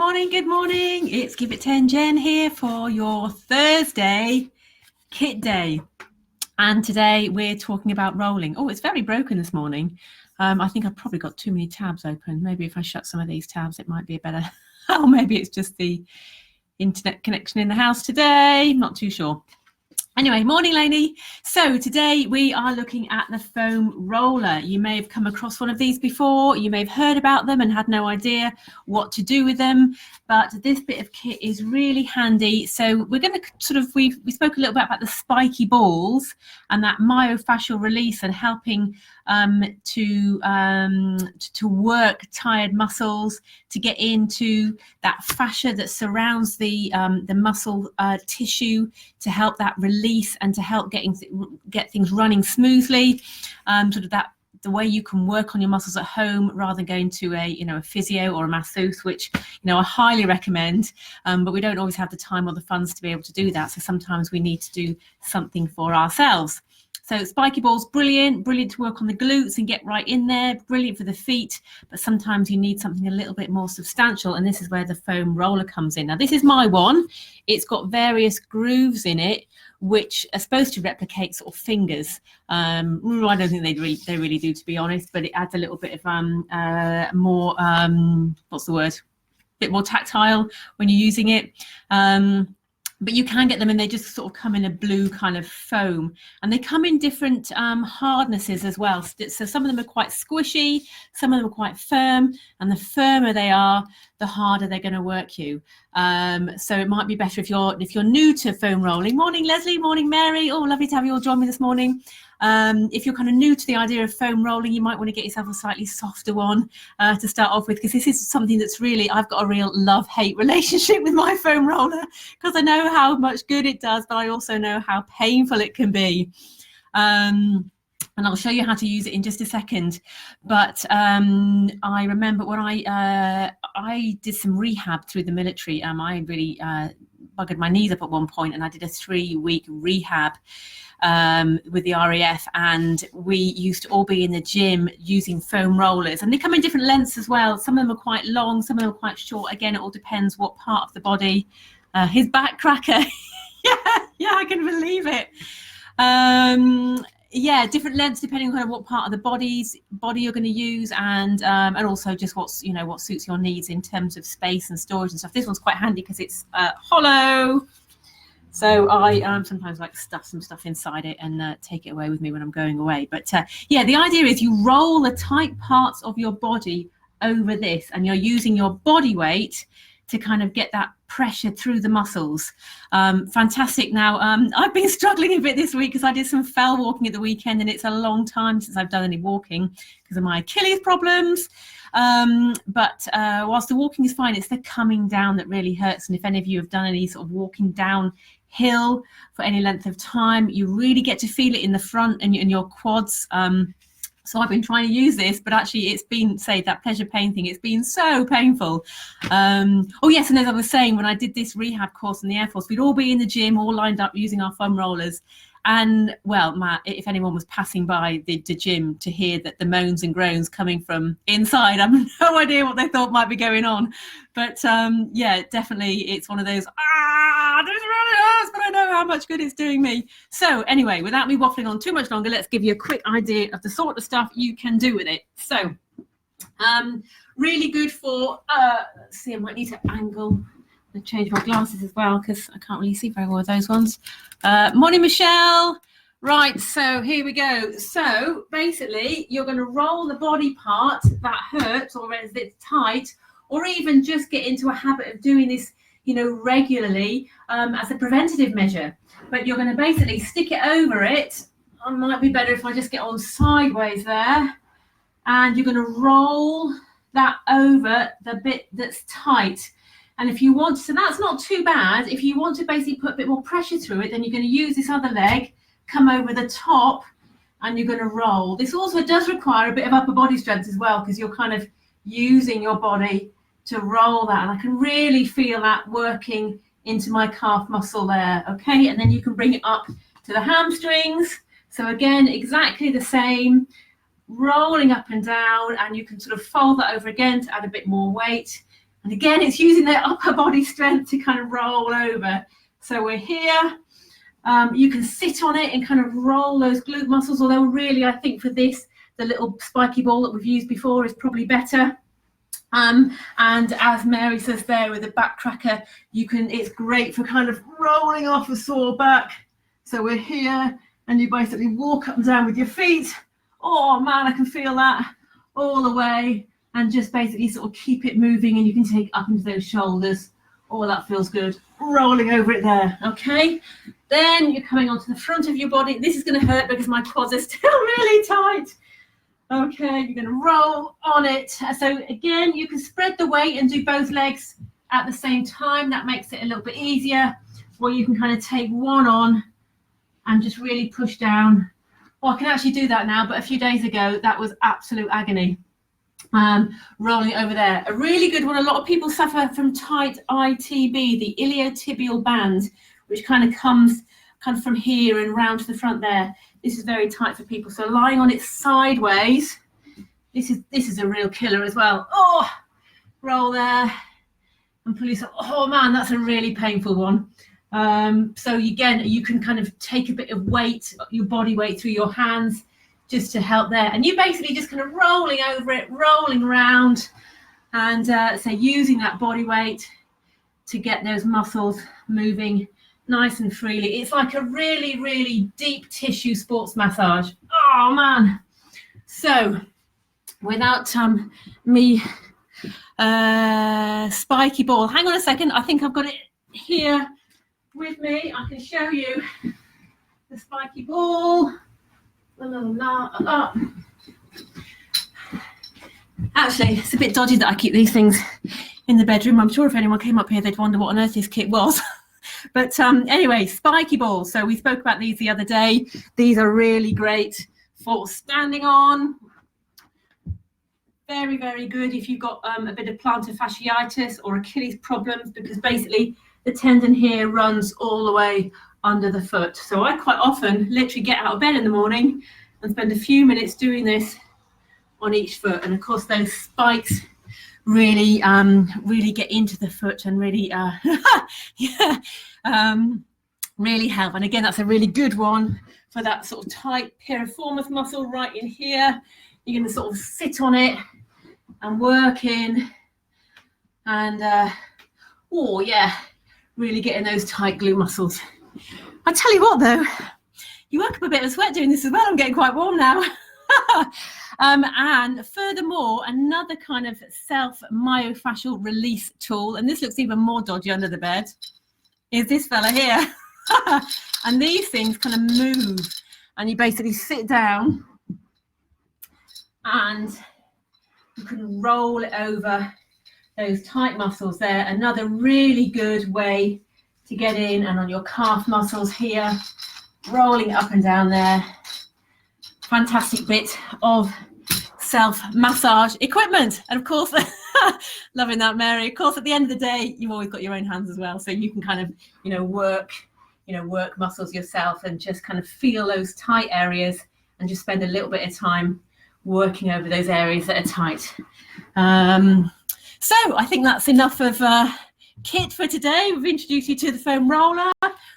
morning, good morning. It's Giveit10 Jen here for your Thursday kit day. And today we're talking about rolling. Oh, it's very broken this morning. I think I've probably got too many tabs open. Maybe if I shut some of these tabs, it might be a better, or maybe it's just the internet connection in the house today. Not too sure. Anyway, morning, Lainey. So today we are looking at the foam roller. You may have come across one of these before. You may have heard about them and had no idea what to do with them. But this bit of kit is really handy. So we're going to we spoke a little bit about the spiky balls and that myofascial release and helping to work tired muscles, to get into that fascia that surrounds the muscle tissue, to help that release and to help get things running smoothly. The way you can work on your muscles at home rather than going to a physio or a masseuse, which I highly recommend, but we don't always have the time or the funds to be able to do that. So sometimes we need to do something for ourselves. So spiky balls, brilliant to work on the glutes and get right in there, brilliant for the feet, but sometimes you need something a little bit more substantial, and this is where the foam roller comes in. Now this is my one. It's got various grooves in it which are supposed to replicate sort of fingers. I don't think they really do, to be honest, but it adds a little bit of more bit more tactile when you're using it. But you can get them and they just sort of come in a blue kind of foam, and they come in different hardnesses as well. So some of them are quite squishy, some of them are quite firm, and the firmer they are, the harder they're going to work you. So it might be better if you're new to foam rolling. Morning, Leslie. Morning, Mary. Oh, lovely to have you all join me this morning. If you're kind of new to the idea of foam rolling, you might want to get yourself a slightly softer one to start off with, because this is something that's really, I've got a real love-hate relationship with my foam roller, because I know how much good it does, but I also know how painful it can be. And I'll show you how to use it in just a second. But I remember when I did some rehab through the military. I really buggered my knees up at one point, and I did a 3-week rehab with the RAF, and we used to all be in the gym using foam rollers, and they come in different lengths as well. Some of them are quite long, some of them are quite short. Again, it all depends what part of the body. His back cracker. yeah, I can believe it. Yeah, different lengths depending on what part of the body you're going to use, and also just what suits your needs in terms of space and storage and stuff. This one's quite handy because it's hollow, so I sometimes like stuff some stuff inside it and take it away with me when I'm going away. But yeah, the idea is you roll the tight parts of your body over this, and you're using your body weight to kind of get that pressure through the muscles. Fantastic. Now, I've been struggling a bit this week because I did some fell walking at the weekend, and it's a long time since I've done any walking because of my Achilles problems. But whilst the walking is fine, it's the coming down that really hurts. And if any of you have done any sort of walking downhill for any length of time, you really get to feel it in the front and in your quads. So I've been trying to use this, but actually it's been, that pleasure pain thing, it's been so painful. Oh yes, and as I was saying, when I did this rehab course in the Air Force, we'd all be in the gym, all lined up using our foam rollers. And well, Matt, if anyone was passing by the gym to hear that the moans and groans coming from inside, I have no idea what they thought might be going on. But yeah, definitely it's one of those, this really hurts, but I know how much good it's doing me. So anyway, without me waffling on too much longer, let's give you a quick idea of the sort of stuff you can do with it. So really good for, let's see, I might need to angle and change my glasses as well because I can't really see very well with those ones. Morning, Michelle. Right, so here we go. So basically, you're going to roll the body part that hurts or is it's tight, or even just get into a habit of doing this, regularly as a preventative measure. But you're going to basically stick it over it. It might be better if I just get on sideways there. And you're going to roll that over the bit that's tight. And if you want, so that's not too bad. If you want to basically put a bit more pressure through it, then you're going to use this other leg, come over the top, and you're going to roll. This also does require a bit of upper body strength as well, because you're kind of using your body to roll that. And I can really feel that working into my calf muscle there. Okay, and then you can bring it up to the hamstrings. So again, exactly the same, rolling up and down, and you can sort of fold that over again to add a bit more weight. And again, it's using their upper body strength to kind of roll over. So we're here. You can sit on it and kind of roll those glute muscles, although really I think for this, the little spiky ball that we've used before is probably better. And as Mary says there with the back cracker, it's great for kind of rolling off a sore back. So we're here and you basically walk up and down with your feet. Oh man, I can feel that all the way, and just basically sort of keep it moving, and you can take up into those shoulders. Oh, that feels good. Rolling over it there, okay? Then you're coming onto the front of your body. This is going to hurt because my quads are still really tight. Okay, you're going to roll on it. So again, you can spread the weight and do both legs at the same time. That makes it a little bit easier. Or you can kind of take one on and just really push down. Well, I can actually do that now, but a few days ago, that was absolute agony. Rolling over there. A really good one. A lot of people suffer from tight ITB, the iliotibial band, which kind of comes from here and round to the front there. This is very tight for people. So lying on it sideways, this is a real killer as well. Oh, roll there and pull yourself. Oh man, that's a really painful one. So again, you can kind of take a bit of weight, your body weight through your hands, just to help there. And you basically just kind of rolling over it, rolling around, and so using that body weight to get those muscles moving nice and freely. It's like a really, really deep tissue sports massage. Oh man. So without me spiky ball, hang on a second, I think I've got it here with me. I can show you the spiky ball. Actually, it's a bit dodgy that I keep these things in the bedroom. I'm sure if anyone came up here, they'd wonder what on earth this kit was. But anyway, spiky balls. So we spoke about these the other day. These are really great for standing on. Very, very good if you've got a bit of plantar fasciitis or Achilles problems, because basically the tendon here runs all the way under the foot. So I quite often literally get out of bed in the morning and spend a few minutes doing this on each foot. And of course those spikes really really get into the foot and really really help. And again, that's a really good one for that sort of tight piriformis muscle right in here. You're going to sort of sit on it and work in, and oh yeah, really getting those tight glute muscles. I tell you what though, you work up a bit of sweat doing this as well. I'm getting quite warm now. And furthermore, another kind of self myofascial release tool, and this looks even more dodgy under the bed, is this fella here. And these things kind of move, and you basically sit down and you can roll it over those tight muscles there. Another really good way to get in, and on your calf muscles here, rolling up and down there. Fantastic bit of self massage equipment. And of course, loving that, Mary. Of course, at the end of the day, you've always got your own hands as well, so you can kind of work muscles yourself and just kind of feel those tight areas and just spend a little bit of time working over those areas that are tight. So I think that's enough of kit for today. We've introduced you to the foam roller.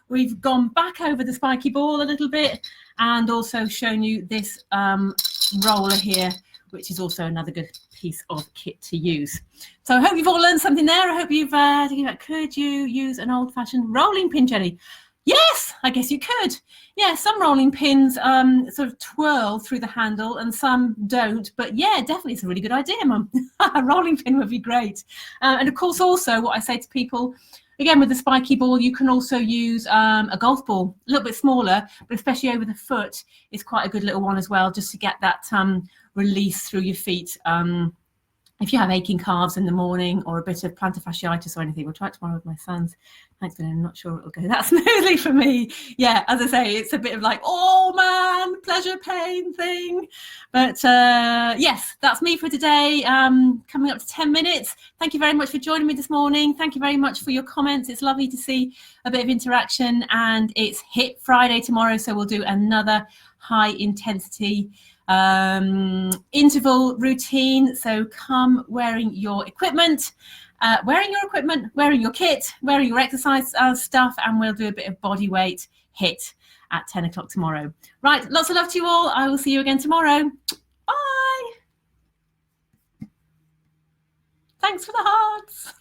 We've gone back over the spiky ball a little bit, and also shown you this roller here, which is also another good piece of kit to use. So I hope you've all learned something there. I hope you've thinking about, could you use an old-fashioned rolling pin, Jenny? Yes, I guess you could. Yeah, some rolling pins sort of twirl through the handle and some don't. But yeah, definitely it's a really good idea, Mum. A rolling pin would be great. And of course, also what I say to people, again, with the spiky ball, you can also use a golf ball, a little bit smaller, but especially over the foot is quite a good little one as well, just to get that release through your feet. If you have aching calves in the morning or a bit of plantar fasciitis or anything, we'll try it tomorrow with my sons. Thanks, but I'm not sure it'll go that smoothly for me. Yeah, as I say, it's a bit of like, oh man, pleasure pain thing. But yes, that's me for today. Coming up to 10 minutes. Thank you very much for joining me this morning. Thank you very much for your comments. It's lovely to see a bit of interaction, and it's Hit Friday tomorrow, so we'll do another high intensity interval routine. So come wearing your equipment wearing your equipment, wearing your kit, wearing your exercise stuff, and we'll do a bit of body weight HIIT at 10 o'clock tomorrow. Right, lots of love to you all. I will see you again tomorrow. Bye. Thanks for the hearts.